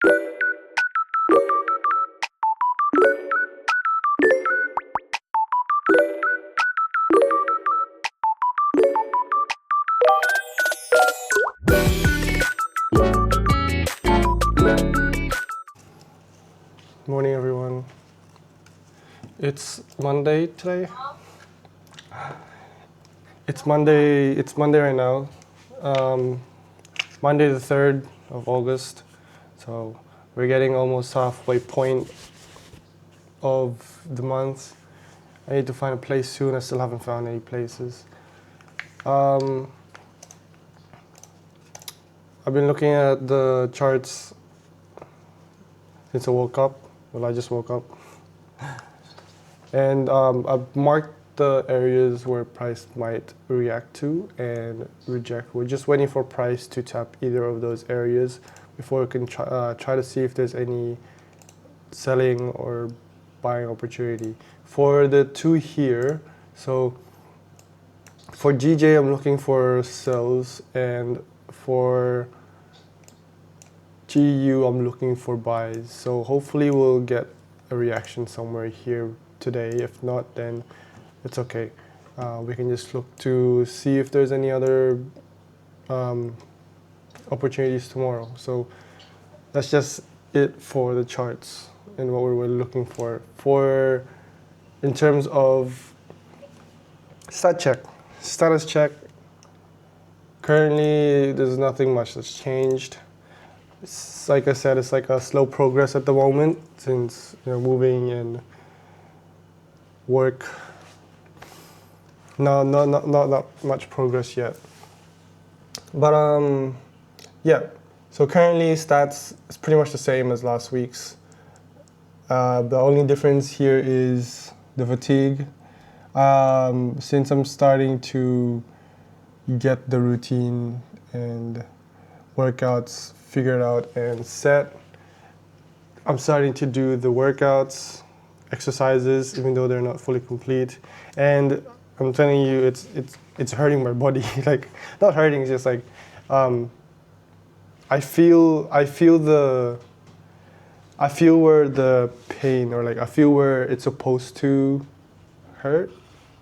Morning, everyone. It's Monday today. It's Monday right now. Monday the 3rd of August. So we're getting almost halfway point of the month. I need to find a place soon. I still haven't found any places. I've been looking at the charts since I woke up. Well, I just woke up. And I've marked the areas where price might react to and reject. We're just waiting for price to tap either of those areas before we can try to see if there's any selling or buying opportunity. For the two here, so for GJ I'm looking for sells, and for GU I'm looking for buys. So hopefully we'll get a reaction somewhere here today. If not, then it's okay. We can just look to see if there's any other opportunities tomorrow. So that's just it for the charts and what we were looking for. In terms of status check, currently there's nothing much that's changed. It's, like I said, it's like a slow progress at the moment since moving and work. No, not much progress yet. But yeah. So currently stats is pretty much the same as last week's. The only difference here is the fatigue. Since I'm starting to get the routine and workouts figured out and set, I'm starting to do the workouts, exercises, even though they're not fully complete. And I'm telling you, it's hurting my body. Like, not hurting, it's just like I feel where the pain, or like I feel where it's supposed to hurt,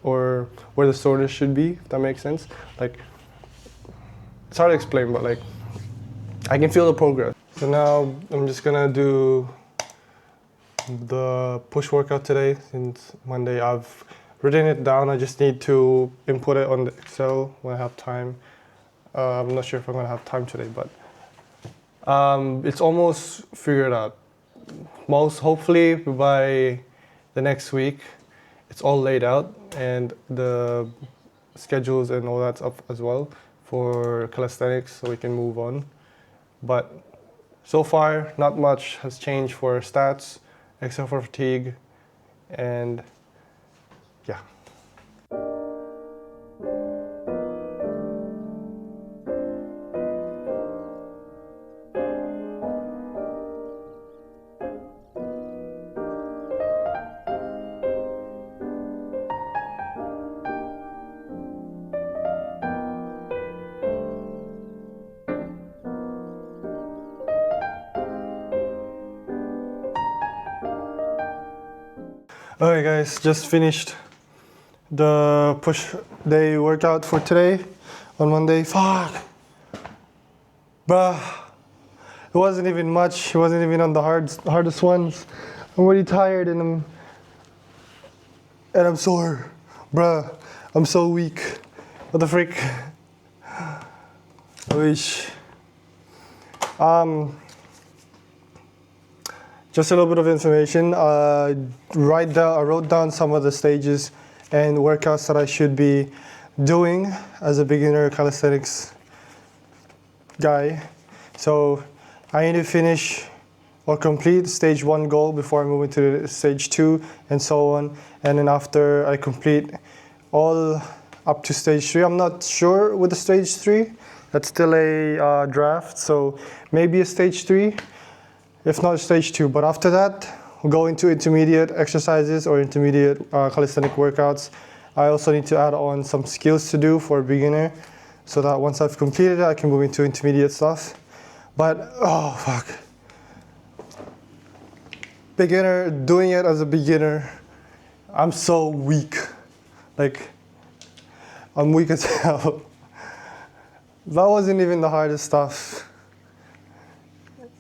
or where the soreness should be, if that makes sense. Like, it's hard to explain, but like I can feel the progress. So now I'm just gonna do the push workout today. Since Monday I've written it down, I just need to input it on the Excel when I have time. I'm not sure if I'm gonna have time today, but it's almost figured out. Hopefully by the next week it's all laid out, and the schedules and all that's up as well for calisthenics, so we can move on. But so far not much has changed for stats except for fatigue, and yeah. Alright guys, just finished the push day workout for today on Monday. Fuck! Bruh, it wasn't even much. It wasn't even on the hardest ones. I'm already tired and I'm sore. Bruh, I'm so weak. What the frick? I wish. Just a little bit of information. I wrote down some of the stages and workouts that I should be doing as a beginner calisthenics guy. So I need to finish or complete stage 1 goal before I move into stage 2 and so on. And then after I complete all up to stage 3, I'm not sure with the stage 3. That's still a draft, so maybe a stage 3. If not stage 2, but after that, we'll go into intermediate exercises or intermediate calisthenic workouts. I also need to add on some skills to do for a beginner, so that once I've completed it, I can move into intermediate stuff. But, oh fuck. beginner, doing it as a beginner, I'm so weak. Like, I'm weak as hell. That wasn't even the hardest stuff.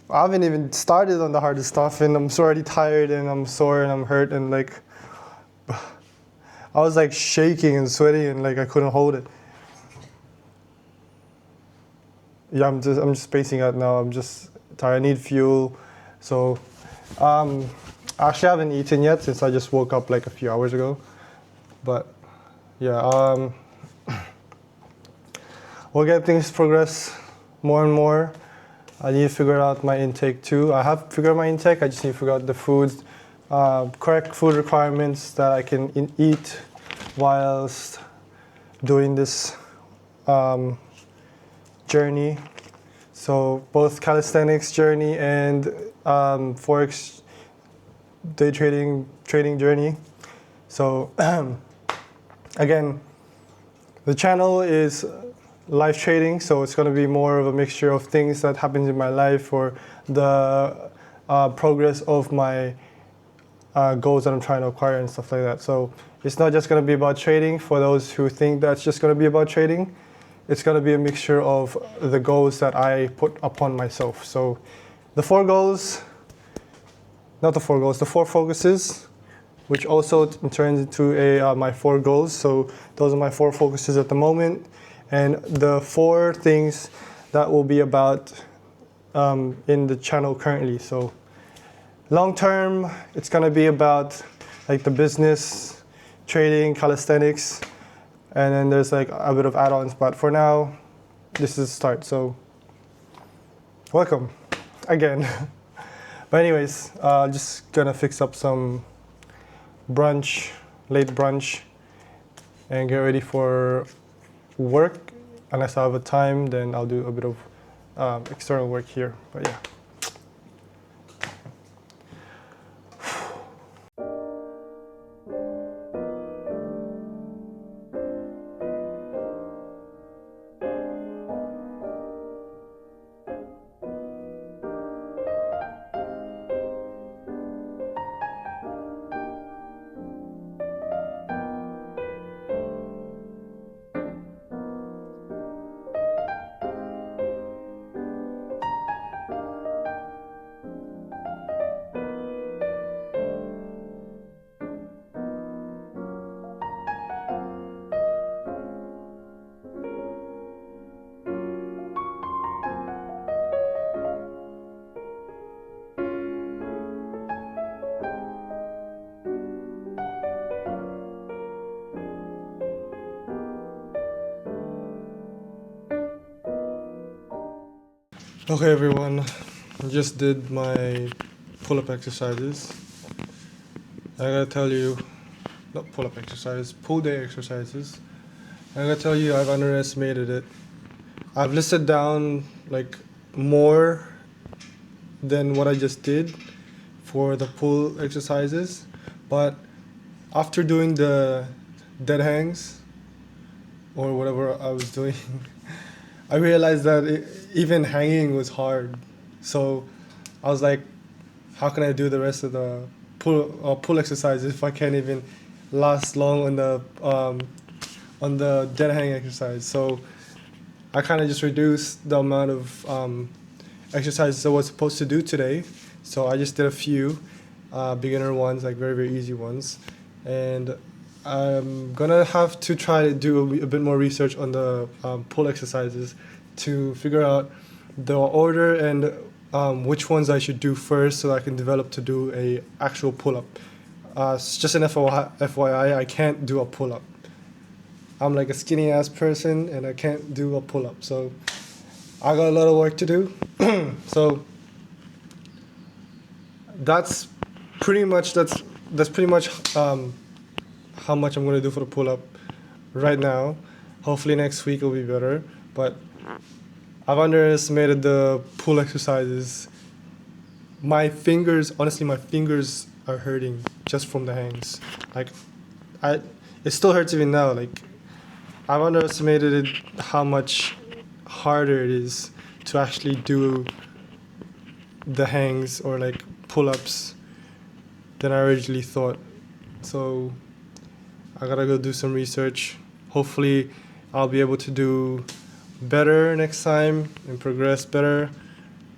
I haven't even started on the hardest stuff, and I'm already tired, and I'm sore, and I'm hurt, and like, I was like shaking and sweating, and like I couldn't hold it. Yeah, I'm just spacing out now. I'm just tired. I need fuel. So, actually, I haven't eaten yet since I just woke up like a few hours ago. But yeah, we'll get things progress more and more. I need to figure out my intake too. I have figured out my intake. I just need to figure out the foods, correct food requirements that I can eat whilst doing this journey. So both calisthenics journey and forex day trading journey. So again, the channel is live trading, so it's going to be more of a mixture of things that happens in my life or the progress of my goals that I'm trying to acquire and stuff like that. So it's not just going to be about trading. For those who think that's just going to be about trading, it's going to be a mixture of the goals that I put upon myself. So the four focuses, which also turns into my 4 goals. So those are my 4 focuses at the moment. And the 4 things that will be about in the channel currently. So long term, it's gonna be about like the business, trading, calisthenics, and then there's like a bit of add-ons. But for now, this is the start. So welcome again. But anyways, just gonna fix up some brunch, late brunch, and get ready for work. Unless I have a time, then I'll do a bit of external work here. But yeah. Okay everyone, I just did my pull-up exercises. I gotta tell you, not pull-up exercises, pull day exercises. I gotta tell you, I've underestimated it. I've listed down like more than what I just did for the pull exercises, but after doing the dead hangs or whatever I was doing, I realized that even hanging was hard. So I was like, how can I do the rest of the pull exercises if I can't even last long on the dead hang exercise? So I kind of just reduced the amount of exercises I was supposed to do today. So I just did a few beginner ones, like very, very easy ones. And I'm gonna have to try to do a bit more research on the pull exercises to figure out the order and which ones I should do first so I can develop to do a actual pull-up. It's just an FYI, I can't do a pull-up. I'm like a skinny ass person and I can't do a pull-up. So I got a lot of work to do. So that's pretty much how much I'm going to do for the pull-up right now. Hopefully next week will be better, but I've underestimated the pull exercises. My fingers are hurting just from the hangs. Like, it still hurts even now. Like, I've underestimated how much harder it is to actually do the hangs or like pull-ups than I originally thought. So I gotta go do some research. Hopefully I'll be able to do better next time and progress better.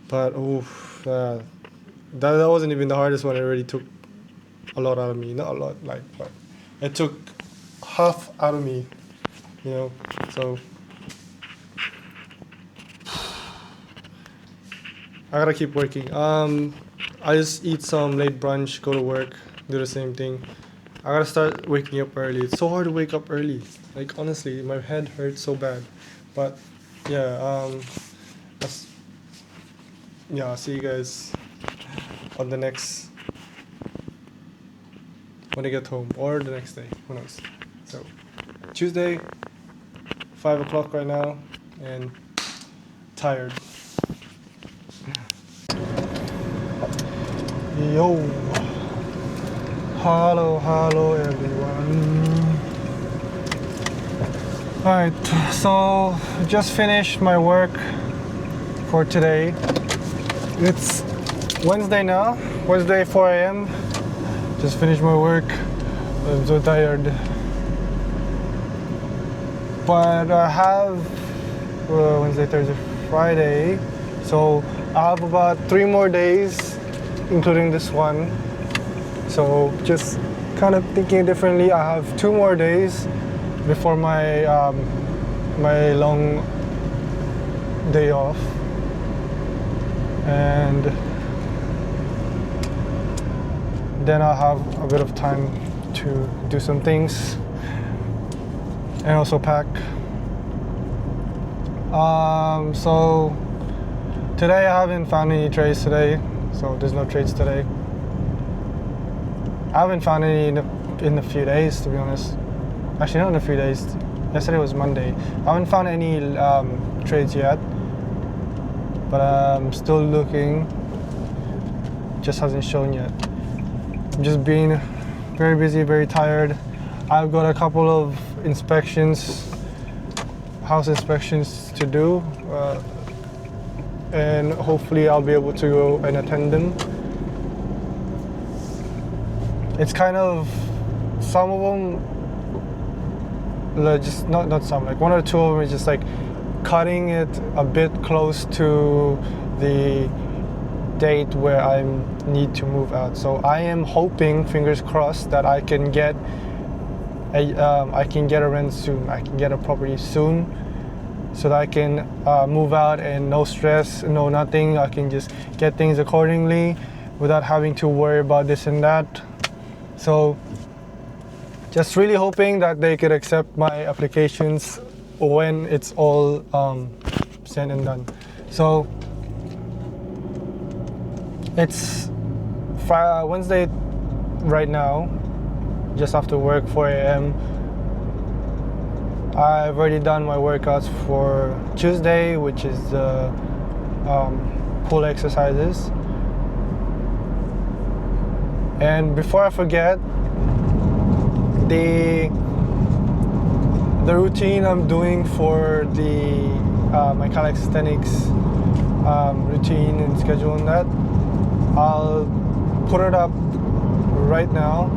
But that wasn't even the hardest one. It already took a lot out of me. Not a lot, like, but it took half out of me, you know. So I gotta keep working. I just eat some late brunch, go to work, do the same thing. I gotta start waking up early. It's so hard to wake up early. Like, honestly, my head hurts so bad. But yeah, I'll see you guys on the next, when I get home, or the next day, who knows. So Tuesday, 5 o'clock right now, and tired. Yo, hello everyone. Alright, so just finished my work for today. It's Wednesday now, Wednesday 4 a.m. Just finished my work. I'm so tired. But I have Wednesday, Thursday, Friday. So I have about 3 more days, including this one. So just kind of thinking differently. I have 2 more days before my my long day off, and then I'll have a bit of time to do some things and also pack. So today I haven't found any trades today, so there's no trades today. I haven't found any in a few days, to be honest. Actually, not in a few days. Yesterday was Monday. I haven't found any trades yet, but I'm still looking. Just hasn't shown yet. I'm just being very busy, very tired. I've got a couple of inspections, house inspections to do, and hopefully I'll be able to go and attend them. It's kind of, some of them, just not some, like 1 or 2 of them is just like cutting it a bit close to the date where I need to move out. So I am hoping, fingers crossed, that I can get a rent soon. I can get a property soon, so that I can move out and no stress, no nothing. I can just get things accordingly without having to worry about this and that. So just really hoping that they could accept my applications when it's all said and done. So it's Wednesday right now, just after work, 4 a.m. I've already done my workouts for Tuesday, which is the pull exercises. And before I forget, the routine I'm doing for the my calisthenics routine and schedule and that, I'll put it up right now.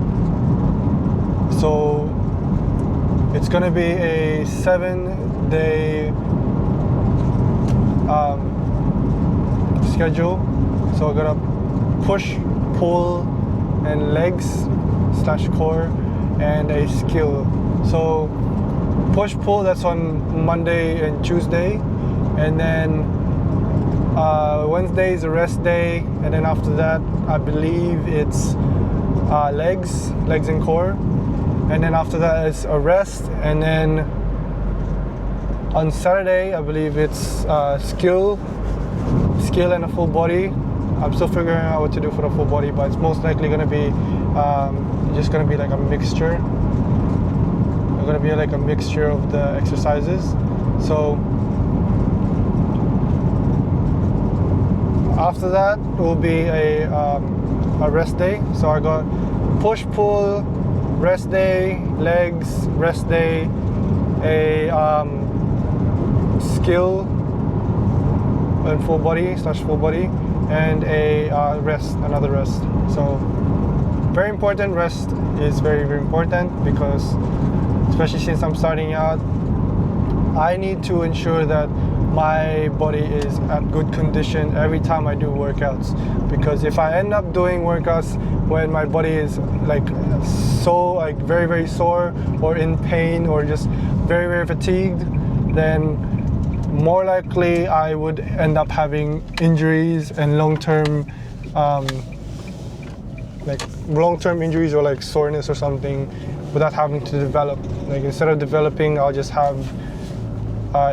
So it's gonna be a 7-day schedule. So I'm gonna push, pull, and legs / core, and a skill. So push pull, that's on Monday and Tuesday, and then Wednesday is a rest day, and then after that I believe it's legs and core, and then after that it's a rest, and then on Saturday I believe it's skill and a full body. I'm still figuring out what to do for the full body, but it's most likely going to be just going to be like a mixture. It's going to be like a mixture of the exercises. So after that will be a rest day. So I got push pull, rest day, legs, rest day, a skill and full body / full body, and a another rest. So very important. Rest is very, very important because, especially since I'm starting out, I need to ensure that my body is at good condition every time I do workouts. Because if I end up doing workouts when my body is like so like very, very sore or in pain or just very, very fatigued, then more likely I would end up having injuries and long-term injuries or like soreness or something without having to develop. Like instead of developing, I'll just have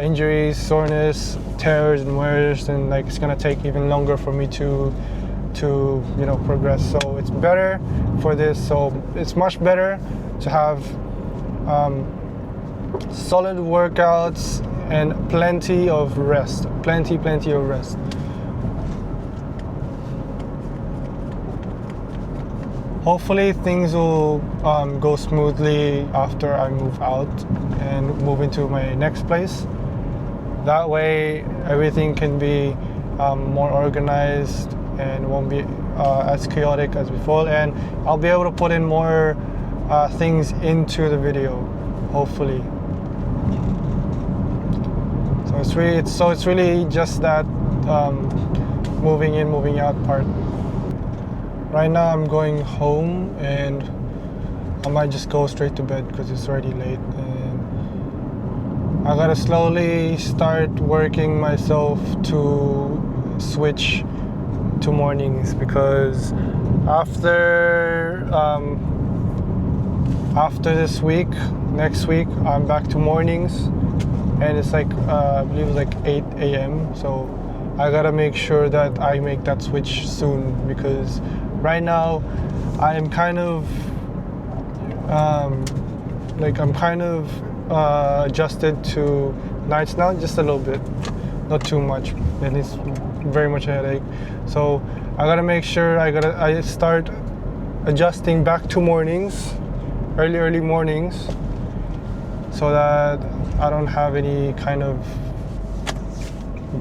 injuries, soreness, tears and wears, and like it's gonna take even longer for me to progress. So it's better for this. So it's much better to have solid workouts and plenty of rest. Plenty of rest. Hopefully things will go smoothly after I move out and move into my next place. That way everything can be more organized and won't be as chaotic as before, and I'll be able to put in more things into the video, hopefully. So it's really just that moving in, moving out part. Right now I'm going home and I might just go straight to bed because it's already late, and I gotta slowly start working myself to switch to mornings, because after this week, next week, I'm back to mornings, and it's like I believe it's like 8 a.m. So I gotta make sure that I make that switch soon, because right now I'm kind of adjusted to nights now, just a little bit, not too much, and it's very much a headache. So I gotta make sure I start adjusting back to mornings, early mornings, so that I don't have any kind of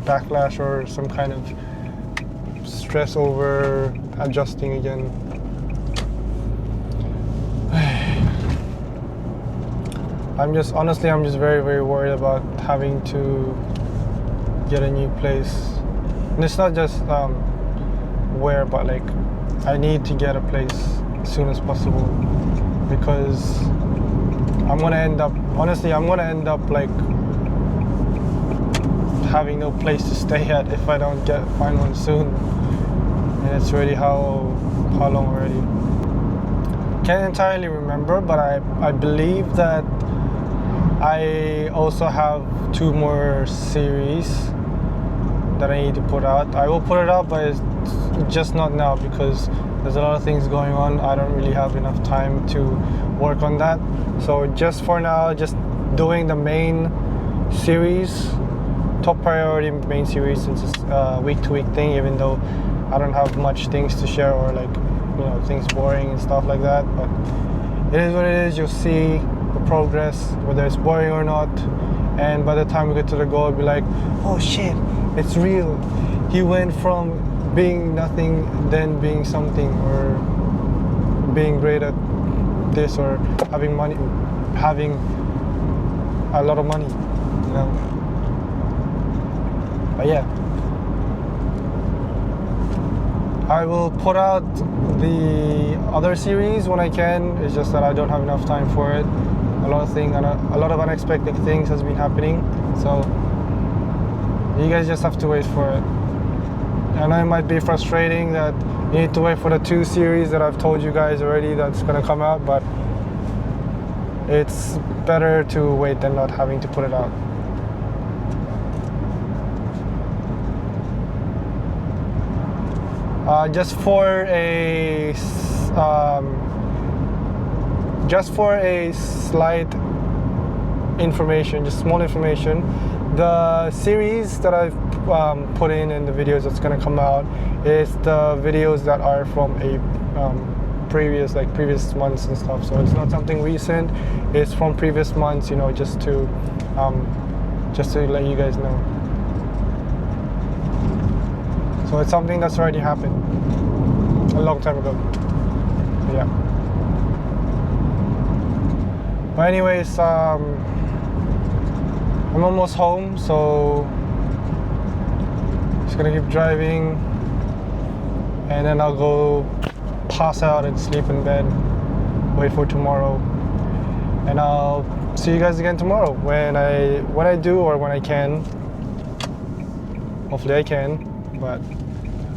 backlash or some kind of stress over adjusting again. I'm just very, very worried about having to get a new place. And it's not just where, but like I need to get a place as soon as possible, because I'm gonna end up like having no place to stay at if I don't find one soon. And it's already how long already? Can't entirely remember, but I believe that I also have 2 more series that I need to put out. I will put it out, but it's just not now because there's a lot of things going on. I don't really have enough time to work on that. So just for now, just doing the main series, top priority main series, since it's a week-to-week thing, even though I don't have much things to share or like, things boring and stuff like that. But it is what it is. You'll see the progress, whether it's boring or not. And by the time we get to the goal, I'll be like, oh shit, it's real. He went from being nothing, then being something, or being great at this, or having a lot of money, But yeah, I will put out the other series when I can. It's just that I don't have enough time for it. A lot of unexpected things has been happening, so you guys just have to wait for it. I know it might be frustrating that you need to wait for the 2 series that I've told you guys already that's gonna come out, but it's better to wait than not having to put it out. Just for a slight information, just small information, the series that I've put in the videos that's gonna come out is the videos that are from a previous months and stuff. So it's not something recent, it's from previous months, just to let you guys know. So it's something that's already happened a long time ago. Yeah. But anyways, I'm almost home, so just gonna keep driving, and then I'll go pass out and sleep in bed, wait for tomorrow, and I'll see you guys again tomorrow when I do, or when I can. Hopefully I can, but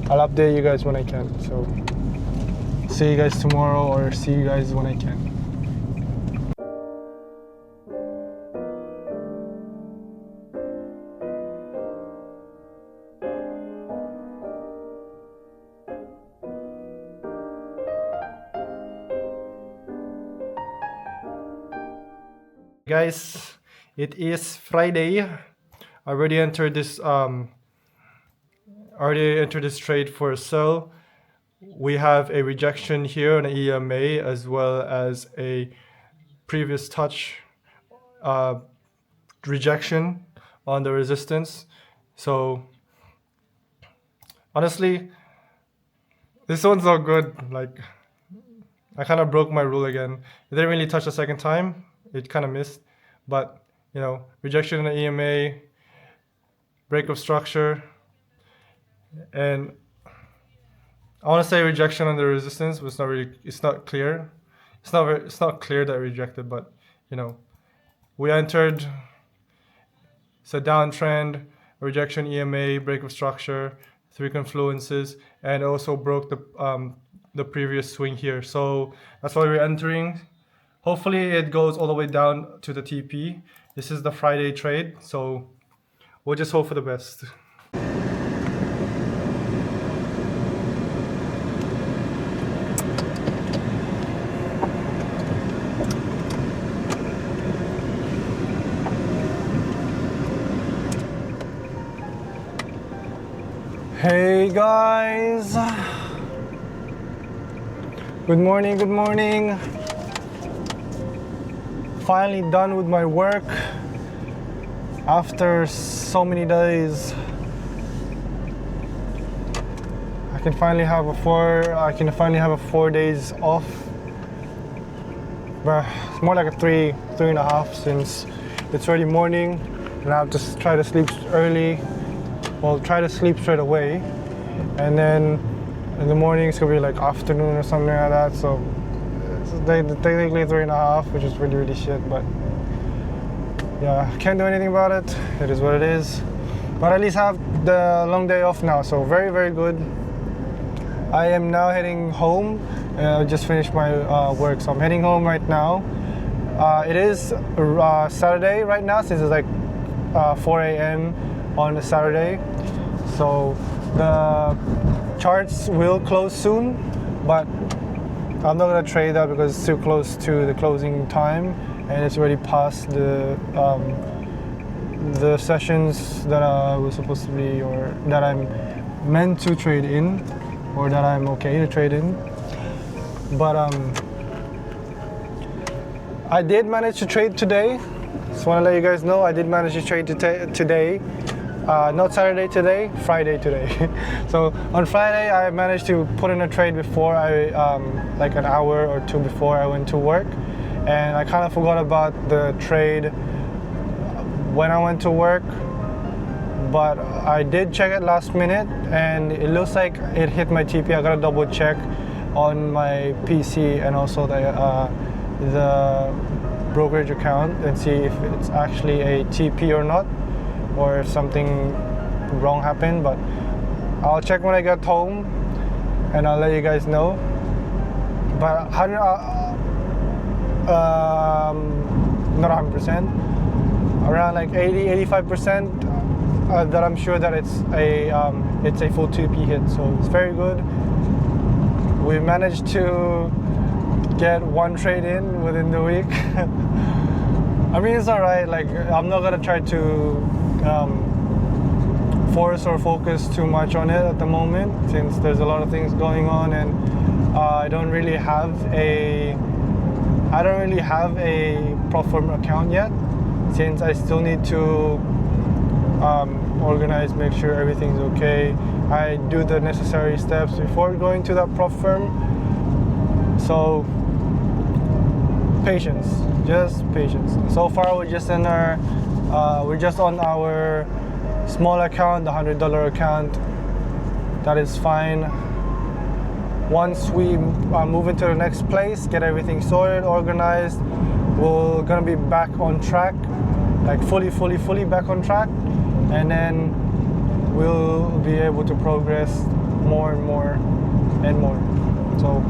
I'll update you guys when I can. So see you guys tomorrow, or see you guys when I can. Guys, it is Friday. I already entered this trade for a sell. We have a rejection here on EMA, as well as a previous touch rejection on the resistance. So honestly, this one's not good. Like, I kind of broke my rule again. It didn't really touch the second time. It kind of missed, but you know, rejection in the EMA, break of structure, and I want to say rejection on the resistance, but it's not clear. It's not clear that rejected, but you know, we entered. It's a downtrend, rejection EMA, break of structure, 3 confluences, and also broke the previous swing here. So that's why we're entering. Hopefully it goes all the way down to the TP. This is the Friday trade, so we'll just hope for the best. Hey guys, good morning, good morning. Finally done with my work after so many days. I can finally have 4 days off, but it's more like a three and a half, since it's already morning and I have to try to sleep early. Well, try to sleep straight away, and then in the morning it's gonna be like afternoon or something like that. So it's technically 3 and a half, which is really shit, but yeah, can't do anything about it. It is what it is. But at least I have the long day off now, so very good. I am now heading home. I just finished my work, so I'm heading home right now. It is Saturday right now, since it's like 4 a.m. on a Saturday. So the charts will close soon, but I'm not gonna trade that because it's too close to the closing time, and it's already past the sessions that I was supposed to be, or that I'm meant to trade in, or that I'm okay to trade in. But I did manage to trade today. Just want to let you guys know I did manage to trade today. Not Saturday today, Friday today. So on Friday I managed to put in a trade before I, like an hour or two before I went to work, and I kind of forgot about the trade when I went to work, but I did check it last minute and it looks like it hit my TP. I gotta double check on my PC and also the brokerage account and see if it's actually a TP or not, or if something wrong happened. But I'll check when I get home and I'll let you guys know. But not 100%, around like 80-85% that I'm sure that it's a full TP hit, so it's very good. We managed to get one trade in within the week. I mean, it's alright. Like, I'm not gonna try to force or focus too much on it at the moment, since there's a lot of things going on, and I don't really have a prop firm account yet, since I still need to organize, make sure everything's okay. I do the necessary steps before going to that prop firm. So patience, just patience. So far we're just on our small account, the $100 account. That is fine. Once we move into the next place, get everything sorted, organized, we're gonna be back on track, like fully back on track, and then we'll be able to progress more and more and more. So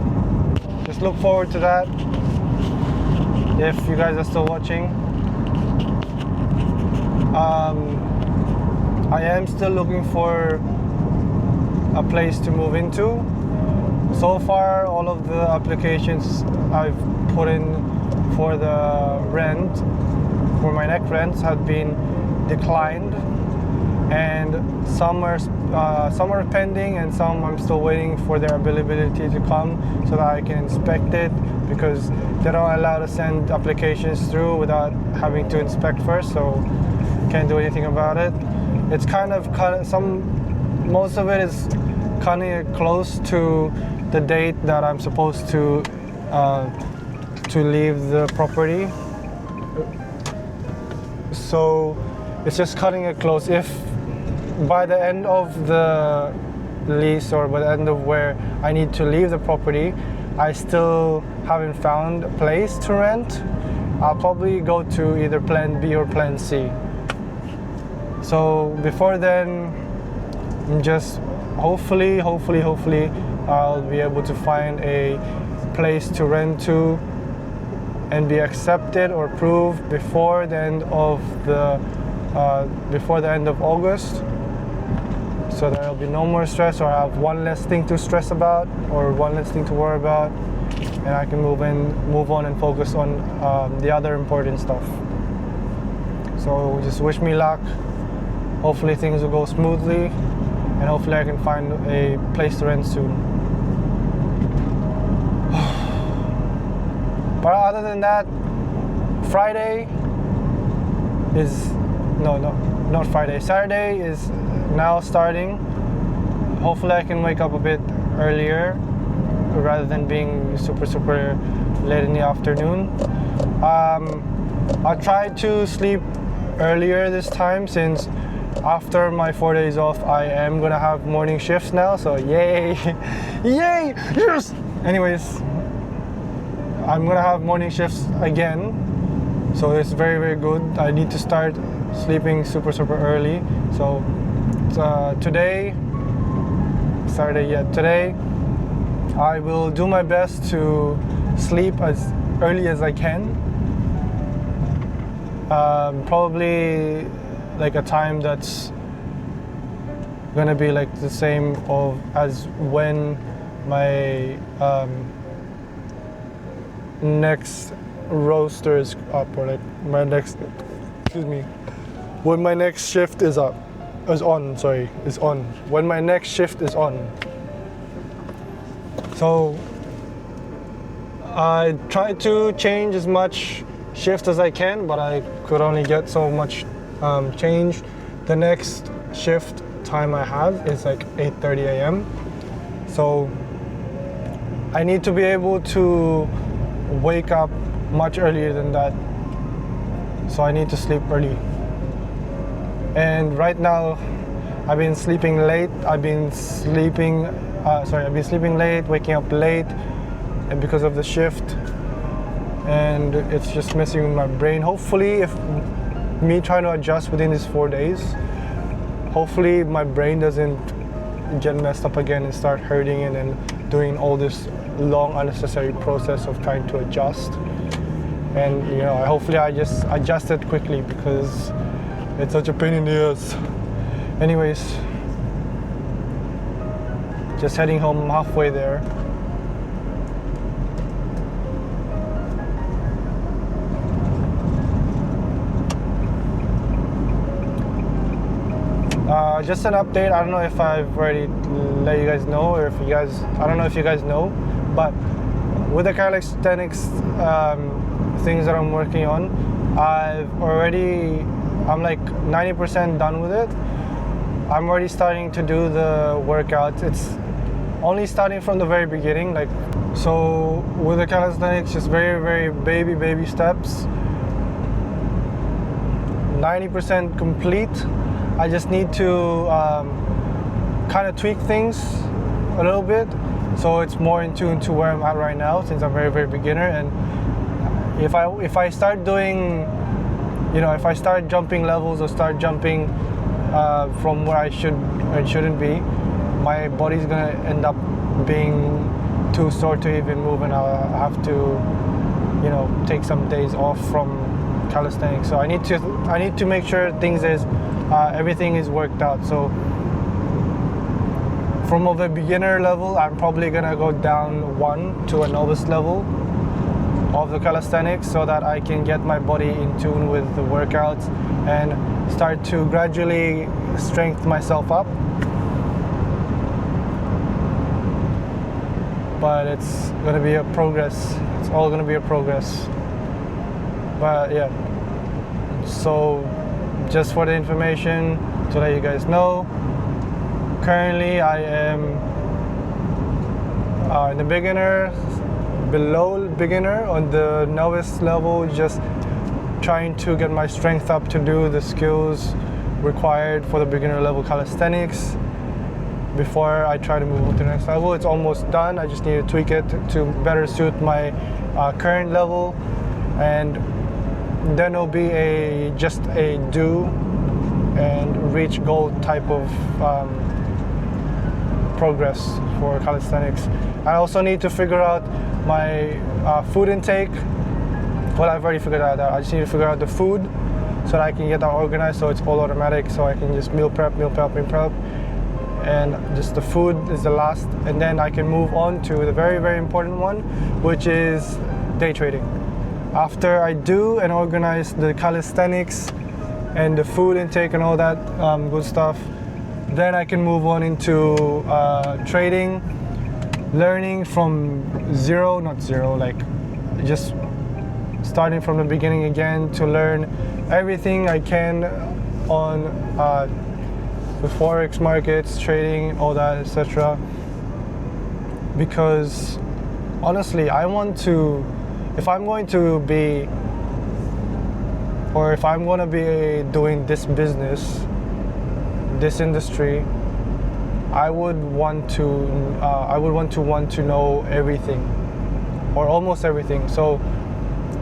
just look forward to that. If you guys are still watching, I am still looking for a place to move into. So far, all of the applications I've put in for the rent, for my next rents, have been declined, and some are pending, and some I'm still waiting for their availability to come so that I can inspect it, because they don't allow to send applications through without having to inspect first, so can't do anything about it. It's kind of most of it is kind of close to the date that I'm supposed to leave the property. So it's just cutting it close. If by the end of the lease, or by the end of where I need to leave the property, I still haven't found a place to rent, I'll probably go to either plan B or plan C. So before then, I'm just hopefully I'll be able to find a place to rent to and be accepted or approved before the end of August, so there'll be no more stress, or I have one less thing to stress about, or one less thing to worry about, and I can move on and focus on the other important stuff. So just wish me luck. Hopefully things will go smoothly, and hopefully I can find a place to rent soon. But other than that, Saturday is now starting. Hopefully I can wake up a bit earlier rather than being super late in the afternoon. I'll try to sleep earlier this time, since after my 4 days off I am gonna have morning shifts now, so yay yay, yes. Anyways, I'm gonna have morning shifts again, so it's very good. I need to start sleeping super early. So today I will do my best to sleep as early as I can, probably like a time that's gonna be like the same as when my next roster is up, or like when my next shift is on. When my next shift is on. So I try to change as much shift as I can, but I could only get so much change. The next shift time I have is like 8:30 a.m. So I need to be able to wake up much earlier than that. So I need to sleep early. And right now I've been sleeping late. I've been sleeping late, waking up late, and because of the shift, and it's just messing with my brain. Hopefully, if me trying to adjust within these 4 days, hopefully my brain doesn't get messed up again and start hurting, and then doing all this long unnecessary process of trying to adjust. And hopefully I just adjust it quickly, because it's such a pain in the ass. Anyways, just heading home, halfway there. Just an update. I don't know if I've already let you guys know, or I don't know if you guys know, but with the calisthenics things that I'm working on, I'm like 90% done with it. I'm already starting to do the workouts. only starting from the very beginning. Like, so with the calisthenics, just very baby steps. 90% complete. I just need to kind of tweak things a little bit, so it's more in tune to where I'm at right now, since I'm very beginner. And if I start doing, if I start jumping levels or start jumping from where I should and shouldn't be, my body's gonna end up being too sore to even move, and I'll have to, take some days off from calisthenics. So I need to make sure everything is worked out. So from a beginner level, I'm probably gonna go down one to a novice level of the calisthenics, so that I can get my body in tune with the workouts and start to gradually strengthen myself up. But it's gonna be a progress. It's all gonna be a progress. But yeah, so just for the information to let you guys know, currently I am in the beginner, below beginner, on the novice level, just trying to get my strength up to do the skills required for the beginner level calisthenics before I try to move on to the next level. It's almost done. I just need to tweak it to better suit my current level, and then it'll be just a do and reach goal type of progress for calisthenics. I also need to figure out my food intake. Well, I've already figured out that. I just need to figure out the food so that I can get that organized, so it's all automatic, so I can just meal prep, and just the food is the last, and then I can move on to the very important one, which is day trading. After I do and organize the calisthenics and the food intake and all that good stuff, then I can move on into trading, learning from just starting from the beginning again, to learn everything I can on the forex markets, trading, all that, etc. Because honestly, if I'm going to be doing this business, this industry, I would want to know everything, or almost everything. So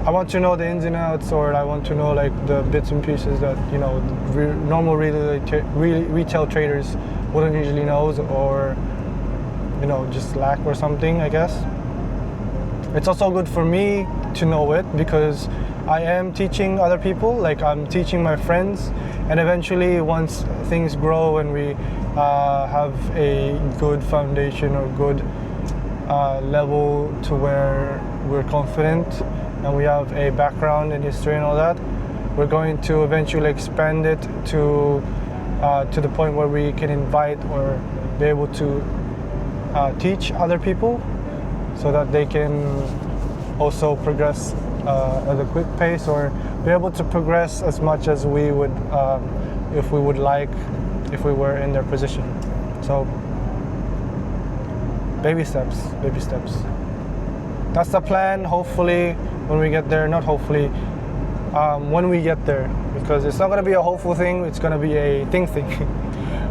I want to know the ins and outs, or I want to know like the bits and pieces that normal retail traders wouldn't usually know, or just lack or something, I guess. It's also good for me to know it, because I am teaching other people, like I'm teaching my friends, and eventually once things grow and we have a good foundation or good level to where we're confident and we have a background in history and all that, we're going to eventually expand it to the point where we can invite or be able to teach other people, so that they can also progress at a quick pace, or be able to progress as much as we would if we were in their position. So baby steps. That's the plan. Hopefully when we get there, not hopefully, when we get there, because it's not going to be a hopeful thing, it's going to be a thing.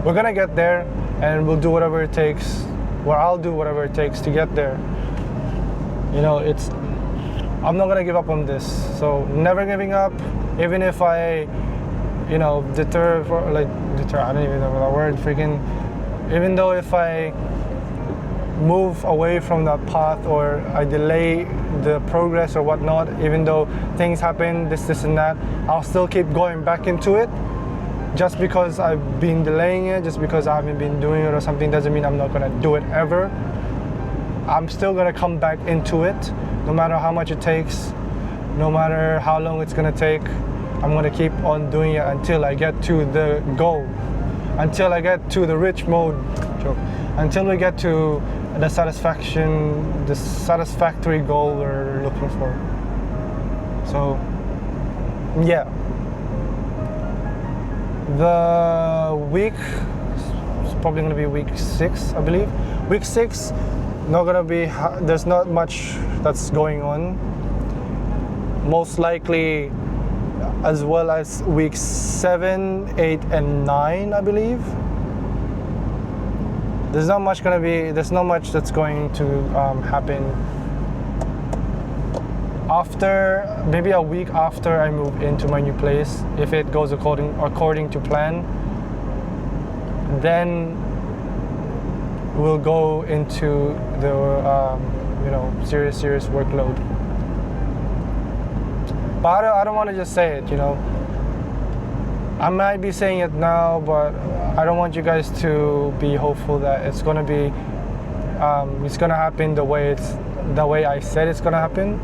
We're going to get there, and we'll do whatever it takes, or I'll do whatever it takes to get there. I'm not gonna give up on this. So never giving up, even if I, deter, I don't even know that word, even though if I move away from that path, or I delay the progress or whatnot, even though things happen, this and that, I'll still keep going back into it. Just because I've been delaying it, just because I haven't been doing it or something, doesn't mean I'm not gonna do it ever. I'm still gonna come back into it, no matter how much it takes, no matter how long it's gonna take. I'm gonna keep on doing it until I get to the goal, until I get to the rich mode, until we get to the satisfactory goal we're looking for. So, yeah. The week probably gonna be week 6, I believe. Week 6, not gonna be. There's not much that's going on. Most likely, as well as weeks 7, 8, and 9, I believe. There's not much that's going to happen after, maybe a week after I move into my new place. If it goes according to plan, then we'll go into the serious workload. But I don't want to just say it, I might be saying it now, but I don't want you guys to be hopeful that it's gonna happen the way I said it's gonna happen.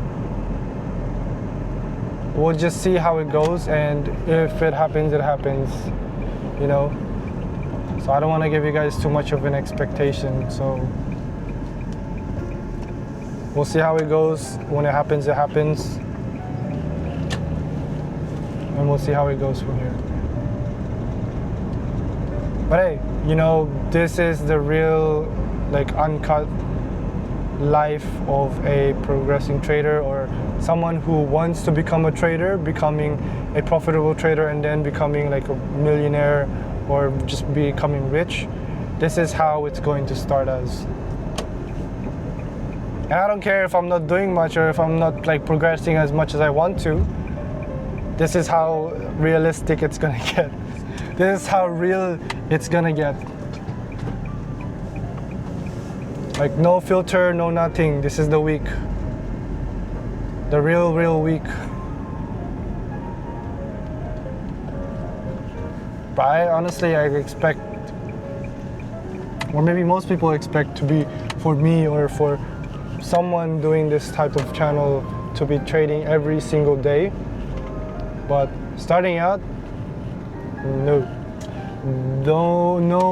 We'll just see how it goes, and if it happens, it happens, So I don't want to give you guys too much of an expectation. So we'll see how it goes. When it happens, it happens. And we'll see how it goes from here. But hey, this is the real, uncut life of a progressing trader, or someone who wants to become a trader, becoming a profitable trader, and then becoming like a millionaire or just becoming rich. This is how it's going to start as. And I don't care if I'm not doing much or if I'm not progressing as much as I want to. This is how realistic it's gonna get. This is how real it's gonna get. No filter, no nothing. This is the week. The real week. But I expect, or maybe most people expect, to be for me or for someone doing this type of channel to be trading every single day. But starting out, no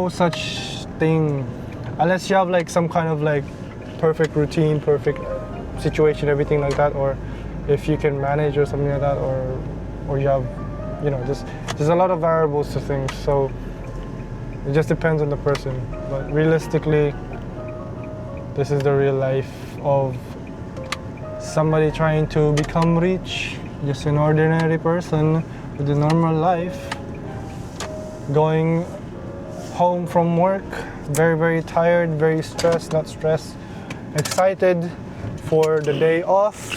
such thing. Unless you have some kind of perfect routine, perfect situation, everything like that, or if you can manage or something like that, or you have, there's a lot of variables to things. So it just depends on the person. But realistically, this is the real life of somebody trying to become rich, just an ordinary person with a normal life, going home from work, very, very tired, very stressed, not stressed, excited for the day off.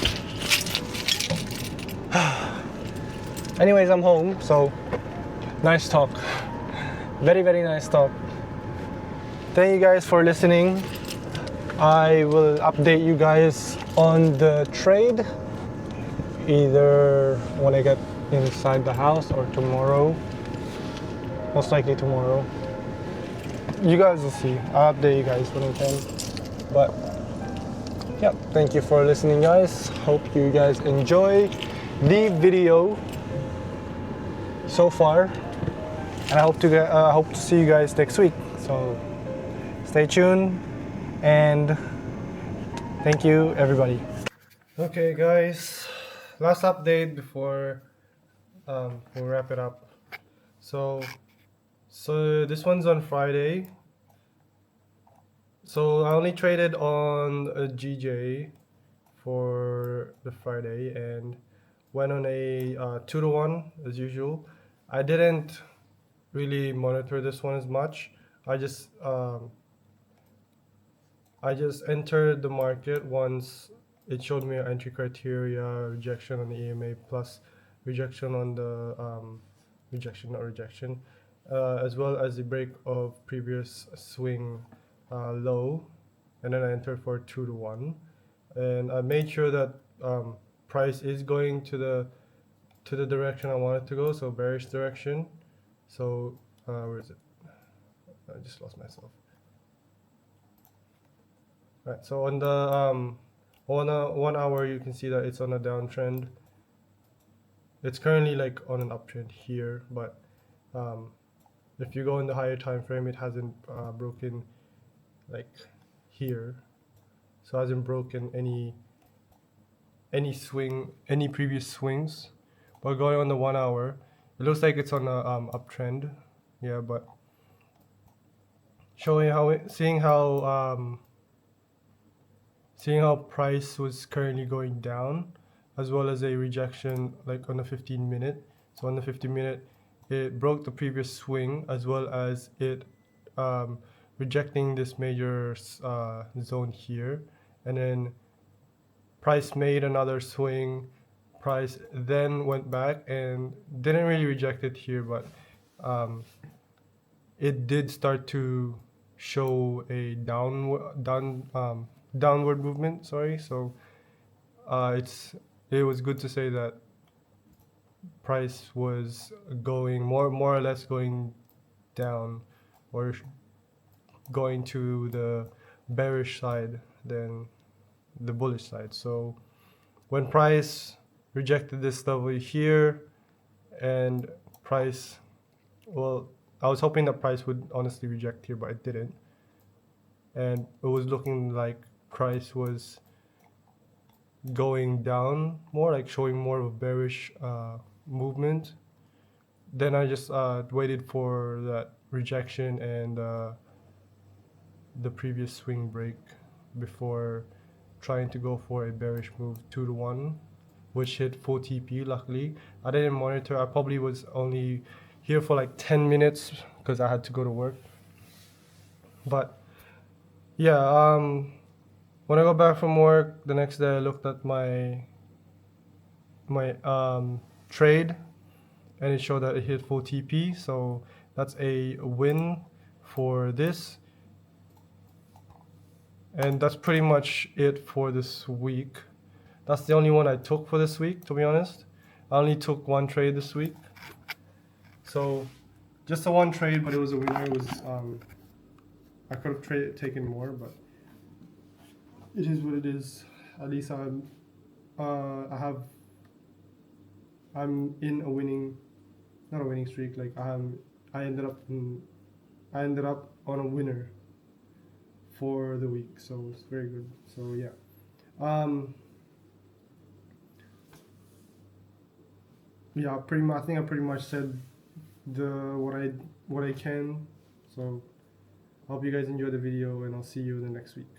Anyways, I'm home, so nice talk. Very, very nice talk. Thank you guys for listening. I will update you guys on the trade, either when I get inside the house or tomorrow. Most likely tomorrow. You guys will see. I'll update you guys when I can. But yeah, thank you for listening, guys. Hope you guys enjoy the video so far, and I hope to see you guys next week. So stay tuned, and thank you, everybody. Okay, guys, last update before we'll wrap it up. So this one's on Friday. So I only traded on a GJ for the Friday and went on a 2-to-1 as usual. I didn't really monitor this one as much. I just entered the market once it showed me an entry criteria, rejection on the EMA plus rejection on the rejection, as well as the break of previous swing low, and then I entered for 2-to-1, and I made sure that price is going to the direction I want it to go, so bearish direction. So where is it? I just lost myself. Right, so on the on a 1 hour, you can see that it's on a downtrend. It's currently on an uptrend here, but if you go in the higher time frame, it hasn't broken here, so it hasn't broken any swing, any previous swings. But going on the 1 hour, it looks like it's on a uptrend. Yeah, but showing seeing how price was currently going down, as well as a rejection like on the 15 minute. So on the 15 minute, it broke the previous swing, as well as it um, rejecting this major zone here, and then price made another swing. Price then went back and didn't really reject it here, but it did start to show a downward movement. Sorry, so it was good to say that price was going more or less going down, or going to the bearish side than the bullish side. So when price rejected this level here, and price, well, I was hoping that price would honestly reject here, but it didn't. And it was looking like price was going down more, like showing more of a bearish movement. Then I just waited for that rejection and the previous swing break before trying to go for a bearish move 2 to 1, which hit full TP. Luckily, I didn't monitor. I probably was only here for like 10 minutes because I had to go to work. But yeah, when I got back from work the next day, I looked at my trade, and it showed that it hit full TP. So that's a win for this. And that's pretty much it for this week. That's the only one I took for this week, to be honest. I only took one trade this week. So just the one trade, but it was a winner. It was I could have taken more, but it is what it is. At least I'm in a winning, not a winning streak. Like I ended up on a winner for the week, so it's very good. So yeah, yeah. Pretty much, I think I pretty much said what I can. So I hope you guys enjoy the video, and I'll see you in the next week.